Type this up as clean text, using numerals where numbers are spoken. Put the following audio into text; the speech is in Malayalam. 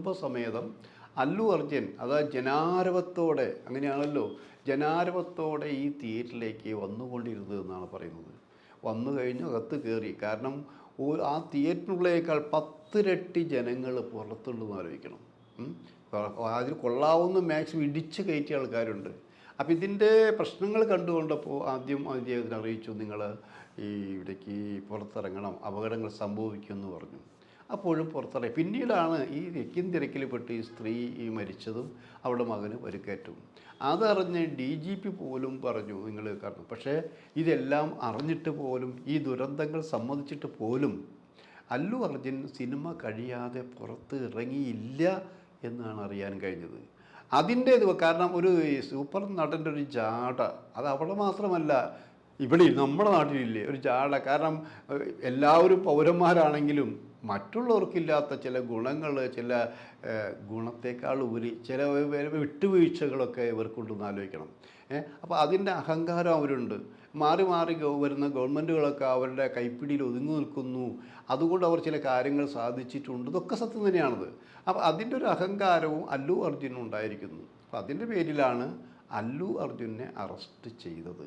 കുടുംബസമേതം അല്ലു അർജുൻ അതായത് ജനാരവത്തോടെ അങ്ങനെയാണല്ലോ ജനാരവത്തോടെ ഈ തിയേറ്ററിലേക്ക് വന്നുകൊണ്ടിരുന്നത് എന്നാണ് പറയുന്നത്. വന്നു കഴിഞ്ഞ് അകത്ത് കയറി. കാരണം ആ തിയേറ്ററിനുള്ളേക്കാൾ 10 ഇരട്ടി ജനങ്ങൾ പുറത്തുണ്ടെന്ന് ആലോചിക്കണം. അതിൽ കൊള്ളാവുന്ന മാക്സിമം ഇടിച്ച് കയറ്റിയ ആൾക്കാരുണ്ട്. അപ്പോൾ ഇതിൻ്റെ പ്രശ്നങ്ങൾ കണ്ടുകൊണ്ടപ്പോൾ ആദ്യം അദ്ദേഹത്തിന് അറിയിച്ചു, നിങ്ങൾ ഈ ഇവിടേക്ക് പുറത്തിറങ്ങണം, അപകടങ്ങൾ സംഭവിക്കുമെന്ന് പറഞ്ഞു. അപ്പോഴും പുറത്തിറങ്ങി. പിന്നീടാണ് ഈ തിക്കും തിരക്കിൽപ്പെട്ട് ഈ സ്ത്രീ ഈ മരിച്ചതും അവളുടെ മകന് പരിക്കേറ്റവും. അതറിഞ്ഞ് DGP പോലും പറഞ്ഞു നിങ്ങൾ കാരണം. പക്ഷേ ഇതെല്ലാം അറിഞ്ഞിട്ട് പോലും ഈ ദുരന്തങ്ങൾ സമ്മതിച്ചിട്ട് പോലും അല്ലു അർജുൻ സിനിമ കഴിയാതെ പുറത്ത് ഇറങ്ങിയില്ല എന്നാണ് അറിയാൻ കഴിഞ്ഞത്. അതിൻ്റെ ഇത് കാരണം ഒരു സൂപ്പർ നടൻ്റെ ഒരു ജാട, അത് അവിടെ മാത്രമല്ല ഇവിടെ നമ്മുടെ നാട്ടിലില്ലേ ഒരു ജാട. കാരണം എല്ലാവരും പൗരന്മാരാണെങ്കിലും മറ്റുള്ളവർക്കില്ലാത്ത ചില ഗുണങ്ങൾ, ചില ഗുണത്തേക്കാൾ ഉപരി ചില വിട്ടുവീഴ്ചകളൊക്കെ ഇവർക്കുണ്ടെന്ന് ആലോചിക്കണം. അപ്പോൾ അതിൻ്റെ അഹങ്കാരം അവരുണ്ട്. മാറി മാറി വരുന്ന ഗവൺമെൻറ്റുകളൊക്കെ അവരുടെ കൈപ്പിടിയിൽ ഒതുങ്ങി നിൽക്കുന്നു, അതുകൊണ്ട് അവർ ചില കാര്യങ്ങൾ സാധിച്ചിട്ടുണ്ട്. ഇതൊക്കെ സത്യം തന്നെയാണത്. അപ്പോൾ അതിൻ്റെ ഒരു അഹങ്കാരവും അല്ലു അർജുനും ഉണ്ടായിരിക്കുന്നു. അപ്പോൾ അതിൻ്റെ പേരിലാണ് അല്ലു അർജുനെ അറസ്റ്റ് ചെയ്തത്.